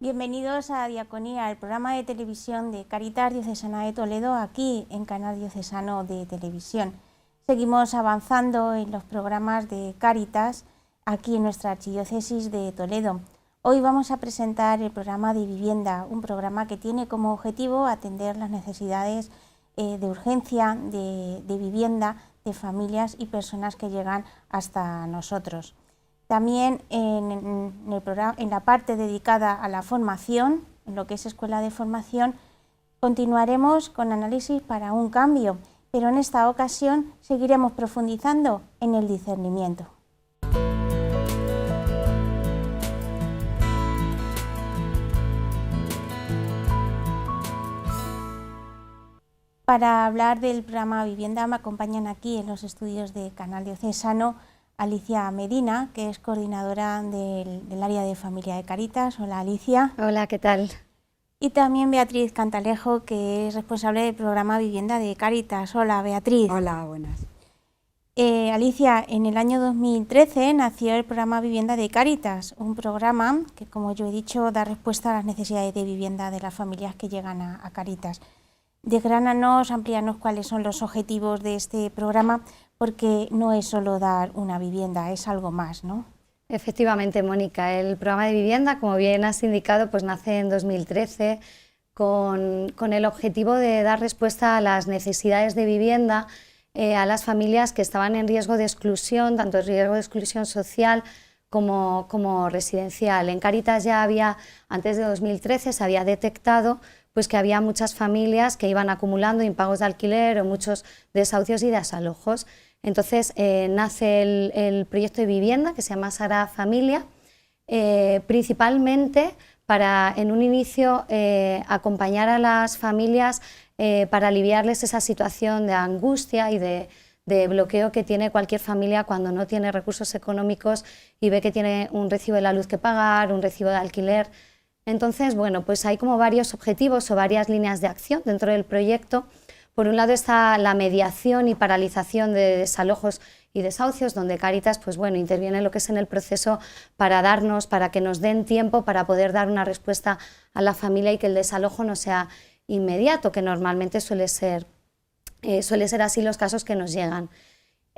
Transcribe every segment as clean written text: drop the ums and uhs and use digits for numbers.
Bienvenidos a Diaconía, el programa de televisión de Cáritas Diocesana de Toledo, aquí en Canal Diocesano de Televisión. Seguimos avanzando en los programas de Cáritas aquí en nuestra archidiócesis de Toledo. Hoy vamos a presentar el programa de vivienda, un programa que tiene como objetivo atender las necesidades de urgencia de vivienda de familias y personas que llegan hasta nosotros. También en la parte dedicada a la formación, en lo que es Escuela de Formación, continuaremos con análisis para un cambio, pero en esta ocasión seguiremos profundizando en el discernimiento. Para hablar del programa Vivienda me acompañan aquí en los estudios de Canal Diocesano Alicia Medina, que es coordinadora del área de familia de Cáritas. Hola, Alicia. Hola, ¿qué tal? Y también Beatriz Cantalejo, que es responsable del programa Vivienda de Cáritas. Hola, Beatriz. Hola, buenas. Alicia, en el año 2013 nació el programa Vivienda de Cáritas, un programa que, como yo he dicho, da respuesta a las necesidades de vivienda de las familias que llegan a Cáritas. Desgránanos, amplíanos cuáles son los objetivos de este programa, porque no es solo dar una vivienda, es algo más, ¿no? Efectivamente, Mónica, el programa de vivienda, como bien has indicado, pues nace en 2013 con el objetivo de dar respuesta a las necesidades de vivienda a las familias que estaban en riesgo de exclusión, tanto en riesgo de exclusión social como residencial. En Cáritas ya había, antes de 2013, se había detectado pues que había muchas familias que iban acumulando impagos de alquiler o muchos desahucios y desalojos. Entonces nace el proyecto de vivienda que se llama Sagrada Familia, principalmente para en un inicio acompañar a las familias para aliviarles esa situación de angustia y de bloqueo que tiene cualquier familia cuando no tiene recursos económicos y ve que tiene un recibo de la luz que pagar, un recibo de alquiler. Entonces, bueno, pues hay como varios objetivos o varias líneas de acción dentro del proyecto. Por un lado está la mediación y paralización de desalojos y desahucios, donde Cáritas pues bueno, interviene en lo que es en el proceso para que nos den tiempo para poder dar una respuesta a la familia y que el desalojo no sea inmediato, que normalmente suele ser así los casos que nos llegan.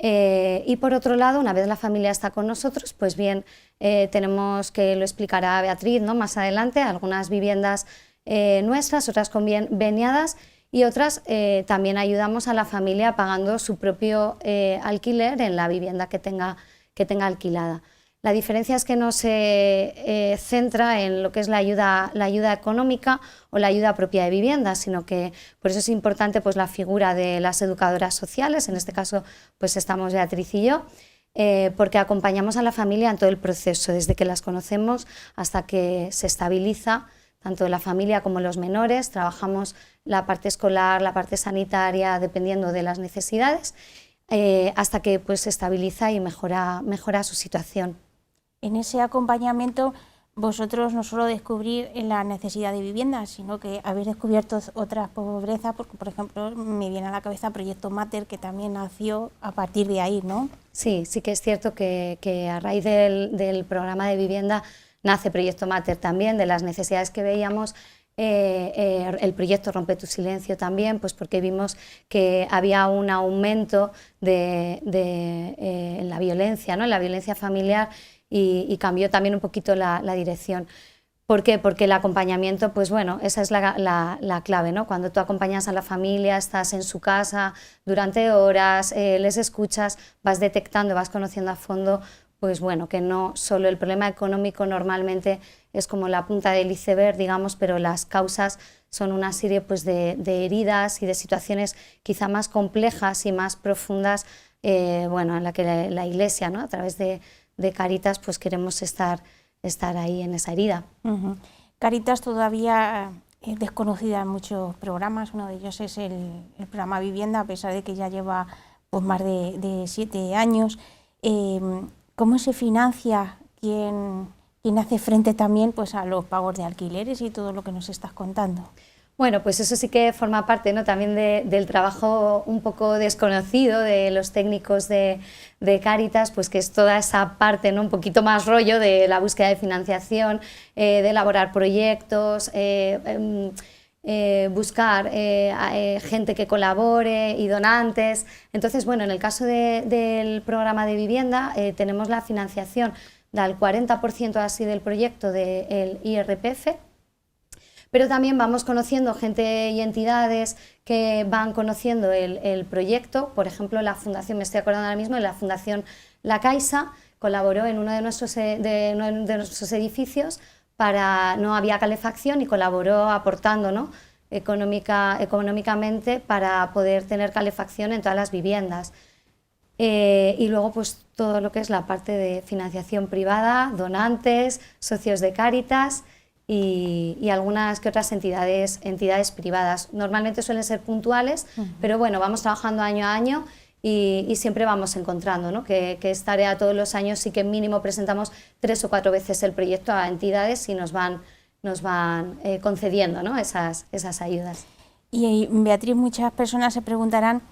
Y por otro lado, una vez la familia está con nosotros, pues bien, tenemos, que lo explicará Beatriz, ¿no?, más adelante, algunas viviendas nuestras, otras conveniadas, y otras también ayudamos a la familia pagando su propio alquiler en la vivienda que tenga alquilada. La diferencia es que no se centra en lo que es la ayuda económica o la ayuda propia de vivienda, sino que por eso es importante pues, la figura de las educadoras sociales, en este caso pues estamos Beatriz y yo, porque acompañamos a la familia en todo el proceso, desde que las conocemos hasta que se estabiliza, tanto la familia como los menores. Trabajamos la parte escolar, la parte sanitaria, dependiendo de las necesidades, hasta que pues, se estabiliza y mejora su situación. En ese acompañamiento vosotros no solo descubrís la necesidad de vivienda, sino que habéis descubierto otras pobrezas, porque por ejemplo me viene a la cabeza Proyecto Mater, que también nació a partir de ahí, ¿no? Sí que es cierto que a raíz del programa de vivienda nace Proyecto Mater también, de las necesidades que veíamos. El proyecto Rompe tu Silencio también, pues porque vimos que había un aumento en la violencia, ¿no?, en la violencia familiar, y cambió también un poquito la dirección. ¿Por qué? Porque el acompañamiento, pues bueno, esa es la clave, ¿no? Cuando tú acompañas a la familia, estás en su casa durante horas, les escuchas, vas detectando, vas conociendo a fondo, pues bueno, que no solo el problema económico normalmente es como la punta del iceberg, digamos, pero las causas son una serie pues, de heridas y de situaciones quizá más complejas y más profundas, bueno, en la que la Iglesia, ¿no?, a través de Cáritas, pues queremos estar ahí en esa herida. Cáritas todavía es desconocida en muchos programas, uno de ellos es el programa Vivienda, a pesar de que ya lleva pues, más de 7 años. ¿Cómo se financia? ¿Quién hace frente también pues, a los pagos de alquileres y todo lo que nos estás contando? Bueno, pues eso sí que forma parte, ¿no?, también del trabajo un poco desconocido de los técnicos de Cáritas, pues que es toda esa parte, ¿no?, un poquito más rollo de la búsqueda de financiación, de elaborar proyectos, buscar gente que colabore y donantes. Entonces, bueno, en el caso del programa de vivienda tenemos la financiación del 40% así del proyecto del IRPF, pero también vamos conociendo gente y entidades que van conociendo el proyecto. Por ejemplo, la Fundación, me estoy acordando ahora mismo, de la Fundación La Caixa, colaboró en uno de nuestros edificios, no había calefacción y colaboró aportando, ¿no?, económicamente para poder tener calefacción en todas las viviendas. Y luego pues todo lo que es la parte de financiación privada, donantes, socios de Cáritas y algunas que otras entidades privadas. Normalmente suelen ser puntuales, pero bueno, vamos trabajando año a año y siempre vamos encontrando, ¿no?, que es tarea todos los años, sí que mínimo presentamos 3 o 4 veces el proyecto a entidades y nos van concediendo, ¿no?, esas ayudas. Y Beatriz, muchas personas se preguntarán,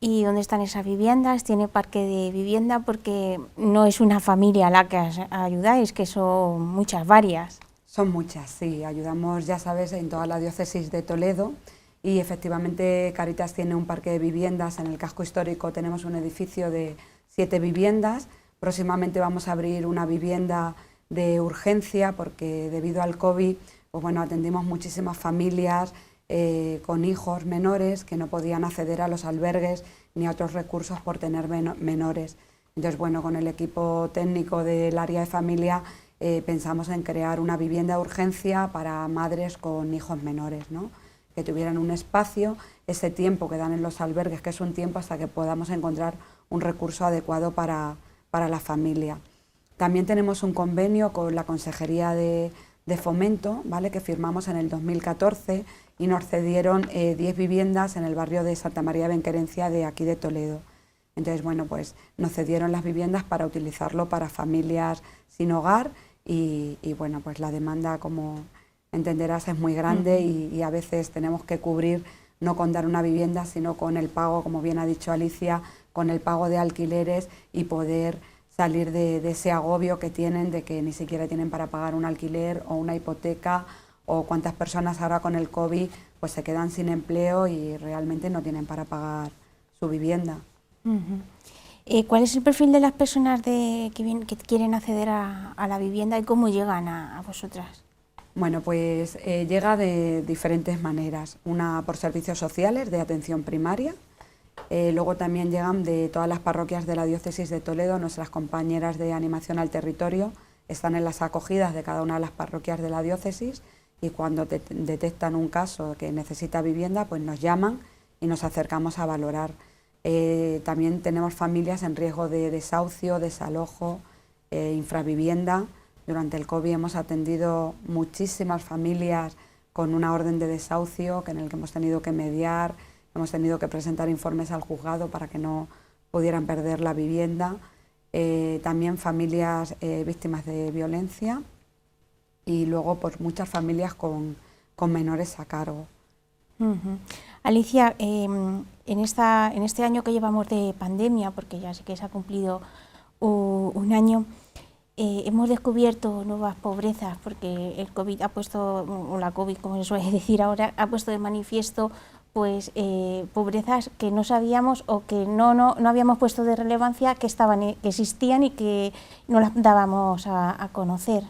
¿y dónde están esas viviendas? ¿Tiene parque de vivienda? Porque no es una familia a la que ayudáis, que son muchas, varias. Son muchas, sí. Ayudamos, ya sabes, en toda la diócesis de Toledo y efectivamente Cáritas tiene un parque de viviendas. En el casco histórico tenemos un edificio de 7 viviendas. Próximamente vamos a abrir una vivienda de urgencia porque debido al COVID, pues bueno, atendimos muchísimas familias con hijos menores que no podían acceder a los albergues ni a otros recursos por tener menores. Entonces, bueno, con el equipo técnico del área de familia pensamos en crear una vivienda de urgencia para madres con hijos menores, ¿no?, que tuvieran un espacio, ese tiempo que dan en los albergues, que es un tiempo hasta que podamos encontrar un recurso adecuado para la familia. También tenemos un convenio con la Consejería de Fomento, ¿vale?, que firmamos en el 2014 y nos cedieron 10 viviendas en el barrio de Santa María de Benquerencia de aquí de Toledo. Entonces, bueno, pues nos cedieron las viviendas para utilizarlo para familias sin hogar y bueno, pues la demanda, como entenderás, es muy grande y a veces tenemos que cubrir no con dar una vivienda, sino con el pago, como bien ha dicho Alicia, con el pago de alquileres y poder salir de ese agobio que tienen de que ni siquiera tienen para pagar un alquiler o una hipoteca, o cuántas personas ahora con el COVID pues se quedan sin empleo y realmente no tienen para pagar su vivienda. ¿Cuál es el perfil de las personas que quieren acceder a la vivienda y cómo llegan a vosotras? Bueno, pues llega de diferentes maneras. Una por servicios sociales de atención primaria, luego también llegan de todas las parroquias de la diócesis de Toledo. Nuestras compañeras de animación al territorio están en las acogidas de cada una de las parroquias de la diócesis y cuando detectan un caso que necesita vivienda, pues nos llaman y nos acercamos a valorar. También tenemos familias en riesgo de desahucio, desalojo, infravivienda. Durante el COVID hemos atendido muchísimas familias con una orden de desahucio en el que hemos tenido que mediar, hemos tenido que presentar informes al juzgado para que no pudieran perder la vivienda. También familias víctimas de violencia y luego pues muchas familias con menores a cargo. Alicia, en este año que llevamos de pandemia, porque ya sé que se ha cumplido un año, hemos descubierto nuevas pobrezas porque el COVID ha puesto, o la COVID como se suele decir ahora, ha puesto de manifiesto pues pobrezas que no sabíamos o que no habíamos puesto de relevancia, que existían y que no las dábamos a conocer.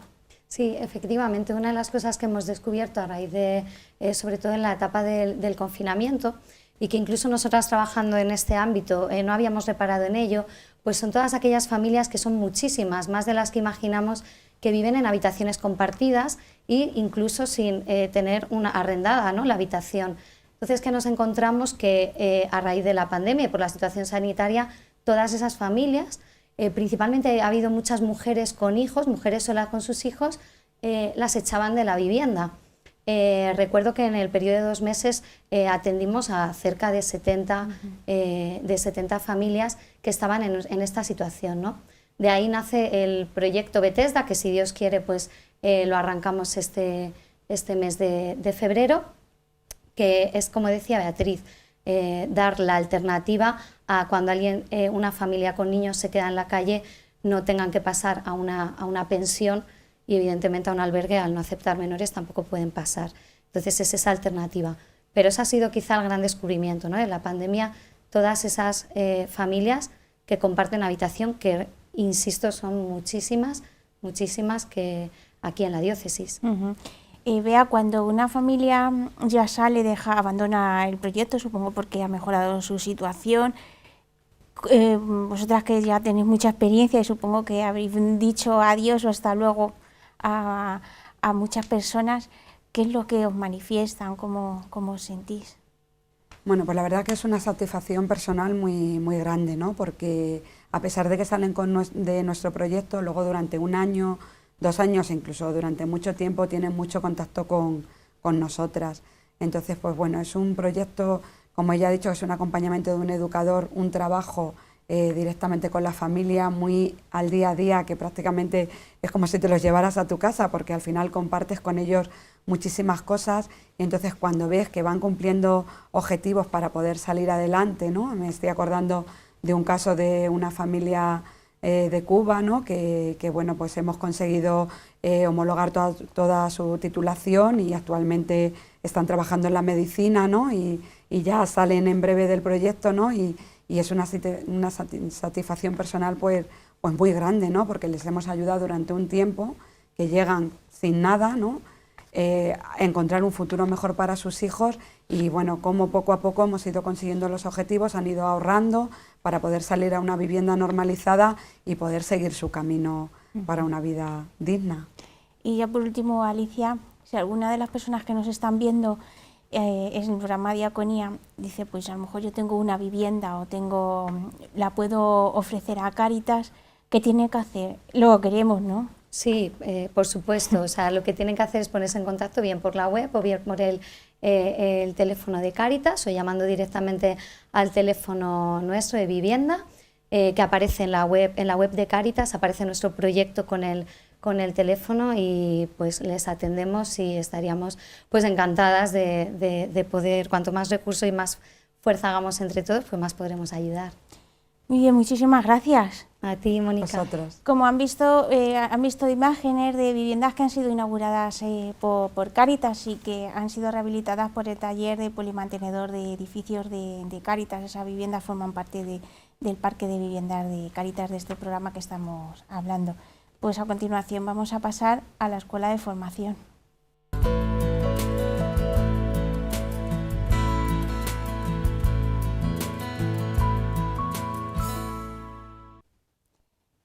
Sí, efectivamente, una de las cosas que hemos descubierto a raíz de, sobre todo en la etapa del confinamiento, y que incluso nosotras trabajando en este ámbito no habíamos reparado en ello, pues son todas aquellas familias que son muchísimas, más de las que imaginamos, que viven en habitaciones compartidas e incluso sin tener una arrendada, ¿no?, la habitación. Entonces, que nos encontramos que a raíz de la pandemia y por la situación sanitaria, todas esas familias, principalmente ha habido muchas mujeres con hijos, mujeres solas con sus hijos, las echaban de la vivienda. Recuerdo que en el periodo de 2 meses atendimos a cerca de 70 familias que estaban en esta situación, ¿no? De ahí nace el proyecto Bethesda, que si Dios quiere pues lo arrancamos este mes de febrero, que es, como decía Beatriz, dar la alternativa a cuando alguien, una familia con niños se queda en la calle, no tengan que pasar a una pensión y evidentemente a un albergue, al no aceptar menores, tampoco pueden pasar. Entonces es esa alternativa. Pero ese ha sido quizá el gran descubrimiento, ¿no? En la pandemia, todas esas familias que comparten habitación, que, insisto, son muchísimas, muchísimas que aquí en la diócesis. Bea, cuando una familia ya sale, abandona el proyecto, supongo porque ha mejorado su situación, vosotras que ya tenéis mucha experiencia y supongo que habéis dicho adiós o hasta luego a muchas personas, ¿qué es lo que os manifiestan? ¿Cómo os sentís? Bueno, pues la verdad que es una satisfacción personal muy, muy grande, ¿no? Porque a pesar de que salen de nuestro proyecto, luego durante 1 año, 2 años, incluso durante mucho tiempo, tienen mucho contacto con nosotras. Entonces, pues bueno, es un proyecto, como ella ha dicho, es un acompañamiento de un educador, un trabajo directamente con la familia, muy al día a día, que prácticamente es como si te los llevaras a tu casa, porque al final compartes con ellos muchísimas cosas, y entonces cuando ves que van cumpliendo objetivos para poder salir adelante, ¿no? Me estoy acordando de un caso de una familia de Cuba, ¿no? que bueno, pues hemos conseguido homologar toda su titulación y actualmente están trabajando en la medicina, ¿no? y ya salen en breve del proyecto, ¿no? y es una satisfacción personal pues muy grande, ¿no? Porque les hemos ayudado durante un tiempo, que llegan sin nada, ¿no? A encontrar un futuro mejor para sus hijos, y bueno, como poco a poco hemos ido consiguiendo los objetivos, han ido ahorrando para poder salir a una vivienda normalizada y poder seguir su camino para una vida digna. Y ya por último, Alicia, si alguna de las personas que nos están viendo en el programa Diaconía dice, pues a lo mejor yo tengo una vivienda o la puedo ofrecer a Cáritas, ¿qué tiene que hacer? Lo queremos, ¿no? Sí, por supuesto. O sea, lo que tienen que hacer es ponerse en contacto bien por la web o bien por el teléfono de Cáritas, o llamando directamente al teléfono nuestro de vivienda, que aparece en la web de Cáritas, aparece nuestro proyecto con el teléfono, y pues les atendemos y estaríamos pues encantadas de poder, cuanto más recursos y más fuerza hagamos entre todos, pues más podremos ayudar. Muy bien, muchísimas gracias. A ti, Mónica. Vosotros. Como han visto imágenes de viviendas que han sido inauguradas por Cáritas y que han sido rehabilitadas por el taller de polimantenedor de edificios de Cáritas. Esas viviendas forman parte del parque de viviendas de Cáritas, de este programa que estamos hablando. Pues a continuación vamos a pasar a la escuela de formación.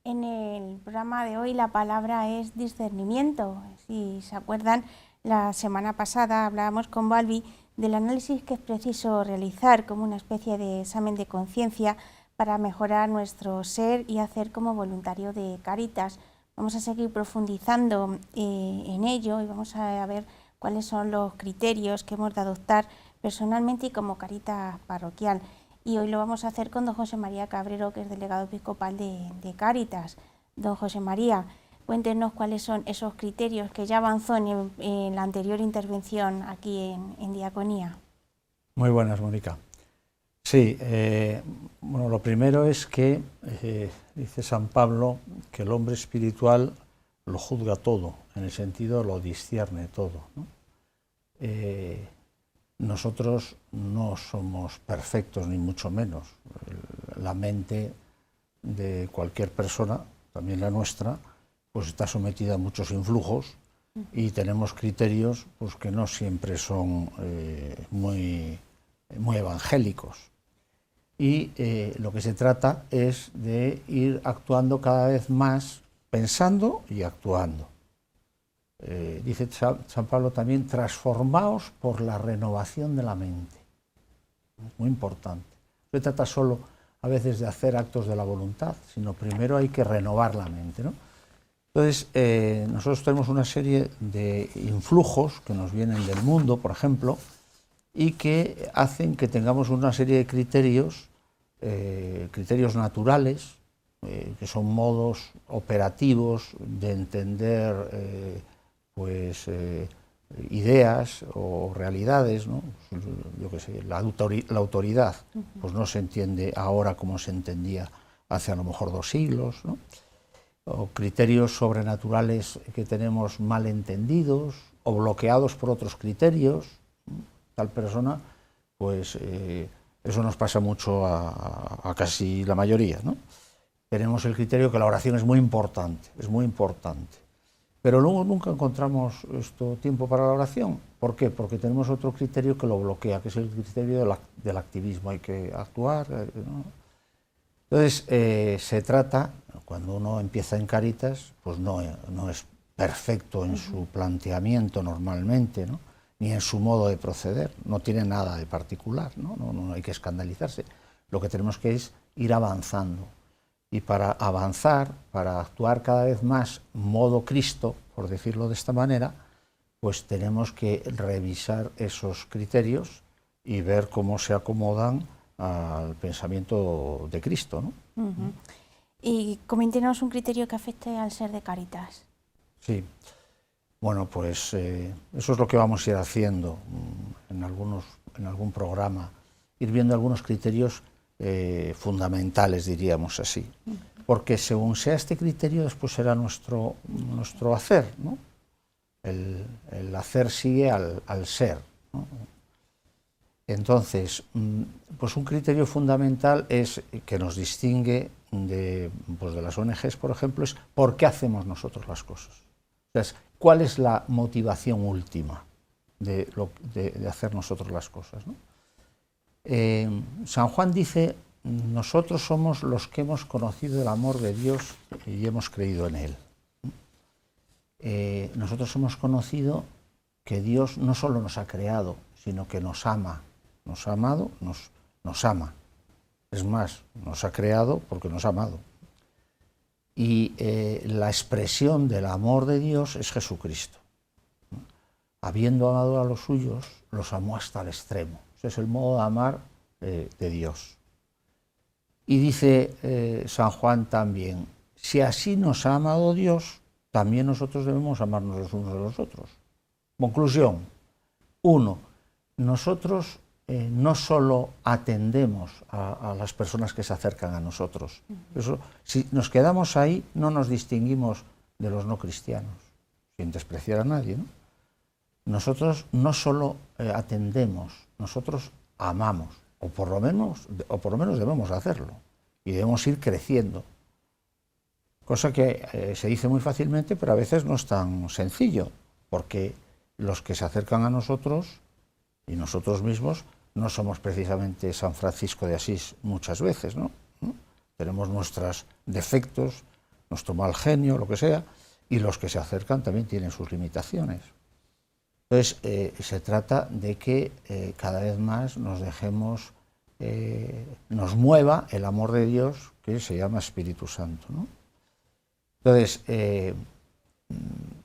En el programa de hoy la palabra es discernimiento. Si se acuerdan, la semana pasada hablábamos con Balbi del análisis que es preciso realizar como una especie de examen de conciencia para mejorar nuestro ser y hacer como voluntario de Cáritas. Vamos a seguir profundizando en ello y vamos a ver cuáles son los criterios que hemos de adoptar personalmente y como Cáritas parroquial. Y hoy lo vamos a hacer con don José María Cabrero, que es delegado episcopal de Cáritas. Don José María, cuéntenos cuáles son esos criterios que ya avanzó en la anterior intervención aquí en Diaconía. Muy buenas, Mónica. Sí, bueno, lo primero es que dice San Pablo que el hombre espiritual lo juzga todo, en el sentido lo discierne todo, ¿no? Nosotros no somos perfectos, ni mucho menos. La mente de cualquier persona, también la nuestra, pues está sometida a muchos influjos y tenemos criterios pues, que no siempre son muy evangélicos. Y lo que se trata es de ir actuando cada vez más, pensando y actuando. Dice San Pablo también, transformaos por la renovación de la mente. Es muy importante. No se trata solo a veces de hacer actos de la voluntad, sino primero hay que renovar la mente, ¿no? Entonces, nosotros tenemos una serie de influjos que nos vienen del mundo, por ejemplo, y que hacen que tengamos una serie de criterios naturales, que son modos operativos de entender ideas o realidades, ¿no? Yo qué sé, la autoridad pues no se entiende ahora como se entendía hace a lo mejor 2 siglos, ¿no? O criterios sobrenaturales que tenemos mal entendidos o bloqueados por otros criterios, ¿no? Tal persona, pues eso nos pasa mucho a casi la mayoría, ¿no? Tenemos el criterio que la oración es muy importante, pero luego nunca encontramos tiempo para la oración. ¿Por qué? Porque tenemos otro criterio que lo bloquea, que es el criterio del activismo. Hay que actuar, ¿no? Entonces, se trata, cuando uno empieza en Cáritas, pues no es perfecto en su planteamiento normalmente, ¿no? Ni en su modo de proceder, no tiene nada de particular, ¿no? No hay que escandalizarse. Lo que tenemos que es ir avanzando. Y para avanzar, para actuar cada vez más modo Cristo, por decirlo de esta manera, pues tenemos que revisar esos criterios y ver cómo se acomodan al pensamiento de Cristo, ¿no? Y coméntenos un criterio que afecte al ser de Cáritas. Sí, bueno, pues eso es lo que vamos a ir haciendo en algún programa, ir viendo algunos criterios fundamentales, diríamos así, porque según sea este criterio, después será nuestro hacer, ¿no? El hacer sigue al ser, ¿no? Entonces, pues un criterio fundamental es que nos distingue de las ONGs, por ejemplo, es por qué hacemos nosotros las cosas. O sea, ¿cuál es la motivación última de hacer nosotros las cosas, ¿no? San Juan dice, nosotros somos los que hemos conocido el amor de Dios y hemos creído en Él. Nosotros hemos conocido que Dios no solo nos ha creado, sino que nos ama, nos ha amado, nos ama. Es más, nos ha creado porque nos ha amado. Y la expresión del amor de Dios es Jesucristo. Habiendo amado a los suyos, los amó hasta el extremo. Ese es el modo de amar de Dios. Y dice San Juan también, si así nos ha amado Dios, también nosotros debemos amarnos los unos a los otros. Conclusión. 1. Nosotros no solo atendemos a las personas que se acercan a nosotros. Eso, si nos quedamos ahí, no nos distinguimos de los no cristianos, sin despreciar a nadie, ¿no? Nosotros no solo atendemos, nosotros amamos, o por lo menos debemos hacerlo, y debemos ir creciendo. Cosa que se dice muy fácilmente, pero a veces no es tan sencillo, porque los que se acercan a nosotros y nosotros mismos no somos precisamente San Francisco de Asís muchas veces, ¿no? Tenemos nuestros defectos, nuestro mal genio, lo que sea, y los que se acercan también tienen sus limitaciones. Entonces, se trata de que cada vez más nos dejemos, nos mueva el amor de Dios, que se llama Espíritu Santo, ¿no? Entonces,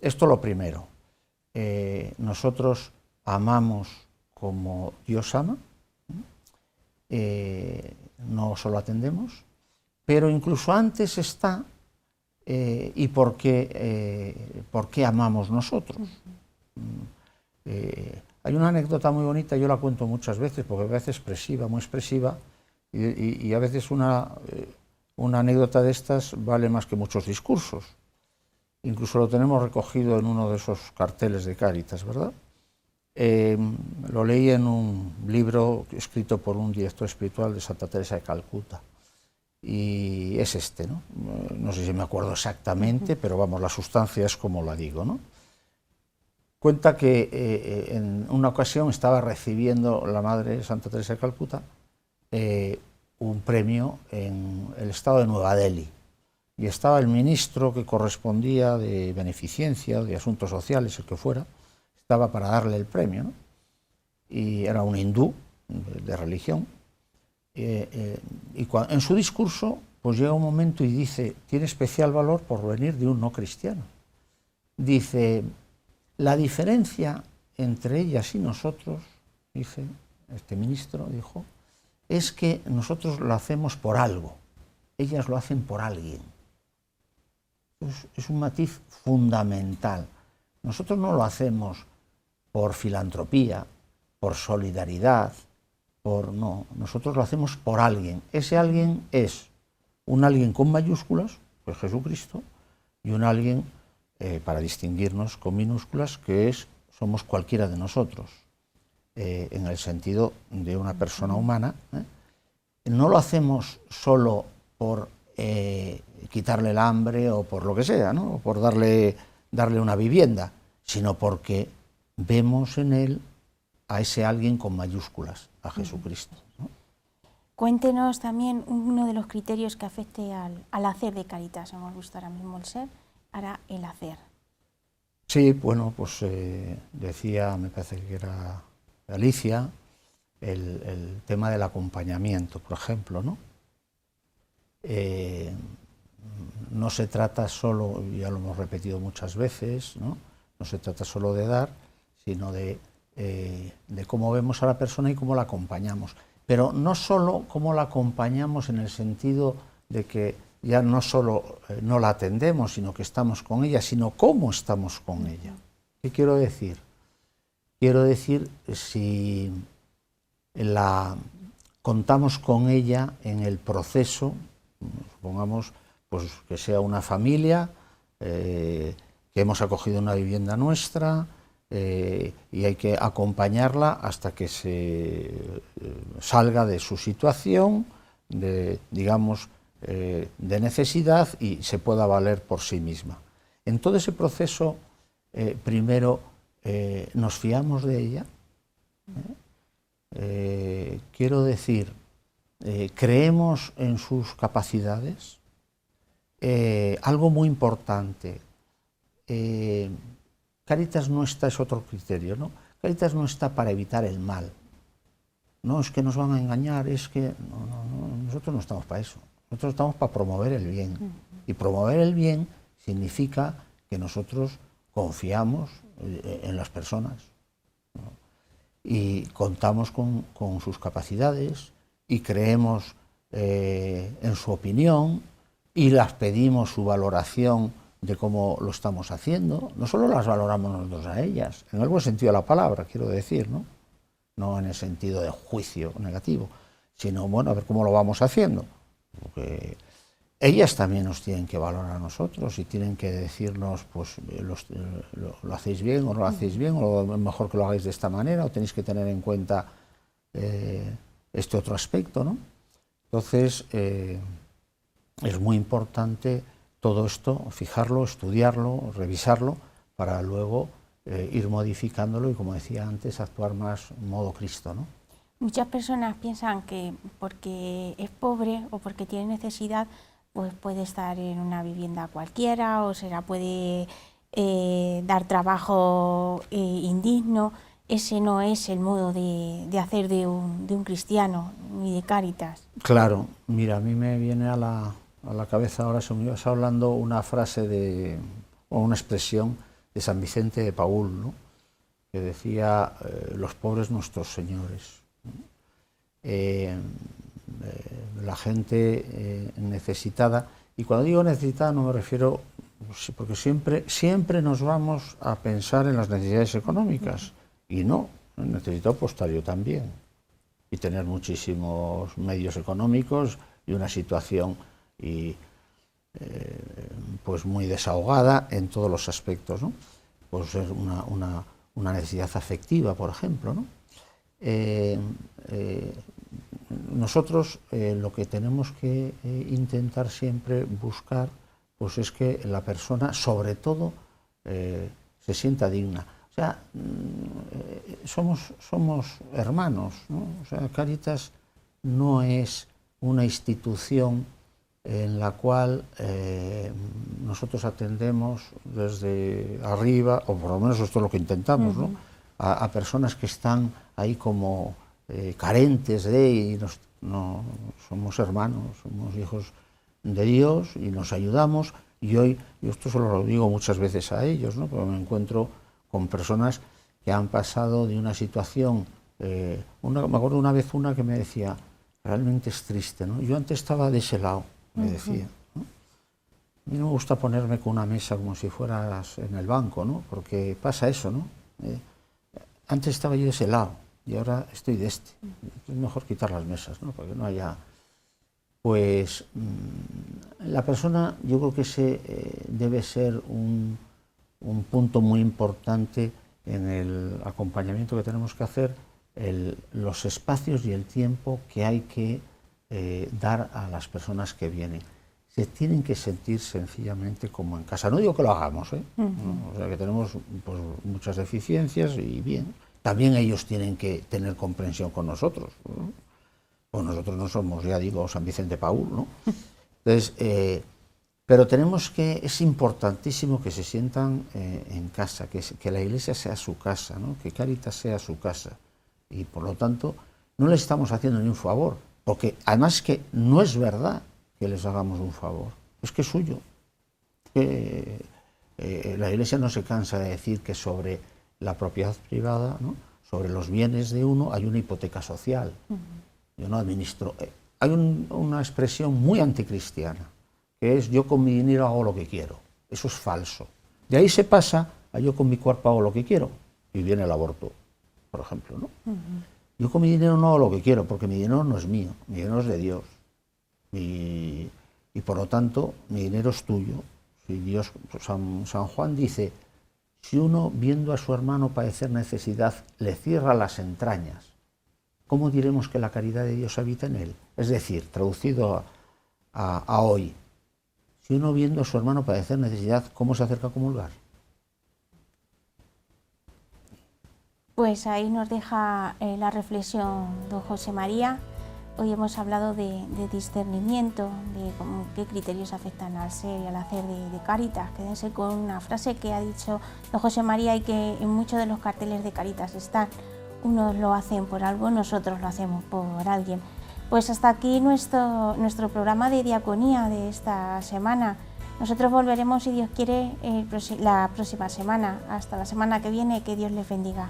esto lo primero. Nosotros amamos como Dios ama, no solo atendemos, pero incluso antes está ¿y por qué amamos nosotros? Hay una anécdota muy bonita, yo la cuento muchas veces, porque a veces expresiva, muy expresiva, y a veces una anécdota de estas vale más que muchos discursos. Incluso lo tenemos recogido en uno de esos carteles de Cáritas, ¿verdad? Lo leí en un libro escrito por un director espiritual de Santa Teresa de Calcuta, y es este, ¿no? No sé si me acuerdo exactamente, pero vamos, la sustancia es como la digo, ¿no? Cuenta que en una ocasión estaba recibiendo la Madre Santa Teresa de Calcuta un premio en el estado de Nueva Delhi, y estaba el ministro que correspondía de Beneficencia, de Asuntos Sociales, el que fuera, estaba para darle el premio, ¿no? Y era un hindú de religión, y en su discurso pues llega un momento y dice, tiene especial valor por venir de un no cristiano. Dice, la diferencia entre ellas y nosotros, dice este ministro, dijo, es que nosotros lo hacemos por algo, ellas lo hacen por alguien. Es un matiz fundamental. Nosotros no lo hacemos por filantropía, por solidaridad, no, nosotros lo hacemos por alguien. Ese alguien es un alguien con mayúsculas, pues Jesucristo, y un alguien, para distinguirnos, con minúsculas, que somos cualquiera de nosotros, en el sentido de una persona humana. No lo hacemos solo por quitarle el hambre o por lo que sea, ¿no? O por darle una vivienda, sino porque vemos en él a ese alguien con mayúsculas, a Jesucristo, ¿no? Cuéntenos también uno de los criterios que afecte al hacer de Cáritas. Hemos visto ahora mismo el ser, ahora el hacer. Sí, bueno, pues decía, me parece que era Alicia, el tema del acompañamiento, por ejemplo, ¿no? No se trata solo, ya lo hemos repetido muchas veces, ¿no? No se trata solo de dar, sino de cómo vemos a la persona y cómo la acompañamos. Pero no solo cómo la acompañamos en el sentido de que ya no solo no la atendemos, sino que estamos con ella, sino cómo estamos con ella. ¿Qué quiero decir? Quiero decir, si contamos con ella en el proceso, supongamos pues, que sea una familia, que hemos acogido una vivienda nuestra, y hay que acompañarla hasta que se salga de su situación, digamos, de necesidad y se pueda valer por sí misma. En todo ese proceso, primero nos fiamos de ella, quiero decir, creemos en sus capacidades. Algo muy importante, Cáritas no está, es otro criterio, ¿no? Cáritas no está para evitar el mal. No, es que nos van a engañar, es que... No, nosotros no estamos para eso. Nosotros estamos para promover el bien. Y promover el bien significa que nosotros confiamos en las personas, ¿no? Y contamos con sus capacidades y creemos en su opinión y las pedimos su valoración de cómo lo estamos haciendo. No solo las valoramos nosotros a ellas, en el buen sentido de la palabra, quiero decir, ¿no? No en el sentido de juicio negativo, sino, bueno, a ver cómo lo vamos haciendo. Porque ellas también nos tienen que valorar a nosotros y tienen que decirnos, pues, lo hacéis bien o no lo hacéis bien, o mejor que lo hagáis de esta manera, o tenéis que tener en cuenta este otro aspecto, ¿no? Entonces, es muy importante todo esto, fijarlo, estudiarlo, revisarlo, para luego ir modificándolo y, como decía antes, actuar más modo Cristo, ¿no? Muchas personas piensan que porque es pobre o porque tiene necesidad, pues puede estar en una vivienda cualquiera o se la puede dar trabajo indigno. Ese no es el modo de hacer de un cristiano ni de Cáritas. Claro, mira, a mí me viene a la cabeza ahora, se me ibas hablando, una frase o una expresión de San Vicente de Paúl, ¿no? Que decía, los pobres nuestros señores. La gente necesitada, y cuando digo necesitada no me refiero, porque siempre nos vamos a pensar en las necesidades económicas, y no, necesitado postario también, y tener muchísimos medios económicos y una situación pues muy desahogada en todos los aspectos, ¿no? Pues es una necesidad afectiva, por ejemplo, ¿no? Nosotros lo que tenemos que intentar siempre buscar, pues es que la persona, sobre todo, se sienta digna. O sea, somos hermanos, ¿no? O sea, Cáritas no es una institución en la cual nosotros atendemos desde arriba, o por lo menos esto es lo que intentamos, ¿no? A personas que están ahí como carentes y no, somos hermanos, somos hijos de Dios y nos ayudamos. Y hoy, y esto se lo digo muchas veces a ellos, ¿no? Porque me encuentro con personas que han pasado de una situación, me acuerdo una vez una que me decía, realmente es triste, ¿no? Yo antes estaba de ese lado, me decía, ¿no? A mí no me gusta ponerme con una mesa como si fueras en el banco, ¿no? Porque pasa eso, ¿no? antes estaba yo de ese lado y ahora estoy de este. Es mejor quitar las mesas, ¿no? Para que no haya... Pues la persona, yo creo que ese debe ser un punto muy importante en el acompañamiento que tenemos que hacer, los espacios y el tiempo que hay que dar a las personas que vienen. Se tienen que sentir sencillamente como en casa. No digo que lo hagamos, ¿eh? O sea, que tenemos pues, muchas deficiencias y bien. También ellos tienen que tener comprensión con nosotros, ¿no? Pues nosotros no somos, ya digo, San Vicente Paúl, ¿no? Entonces, pero es importantísimo que se sientan en casa, que la Iglesia sea su casa, ¿no? Que Cáritas sea su casa. Y por lo tanto, no les estamos haciendo ni un favor, porque además es que no es verdad que les hagamos un favor, es que es suyo. La Iglesia no se cansa de decir que sobre la propiedad privada, ¿no? Sobre los bienes de uno hay una hipoteca social. Yo no administro. Hay una expresión muy anticristiana, que es yo con mi dinero hago lo que quiero. Eso es falso. De ahí se pasa a yo con mi cuerpo hago lo que quiero, y viene el aborto, por ejemplo, ¿no? Yo con mi dinero no hago lo que quiero, porque mi dinero no es mío, mi dinero es de Dios. Y por lo tanto, mi dinero es tuyo. Si Dios, San Juan dice, si uno viendo a su hermano padecer necesidad le cierra las entrañas, ¿cómo diremos que la caridad de Dios habita en él? Es decir, traducido a hoy, si uno viendo a su hermano padecer necesidad, ¿cómo se acerca a comulgar? Pues ahí nos deja la reflexión don José María. Hoy hemos hablado de discernimiento, de qué criterios afectan al ser y al hacer de Cáritas. Quédense con una frase que ha dicho don José María y que en muchos de los carteles de Cáritas están. Unos lo hacen por algo, nosotros lo hacemos por alguien. Pues hasta aquí nuestro programa de diaconía de esta semana. Nosotros volveremos, si Dios quiere, la próxima semana. Hasta la semana que viene, que Dios les bendiga.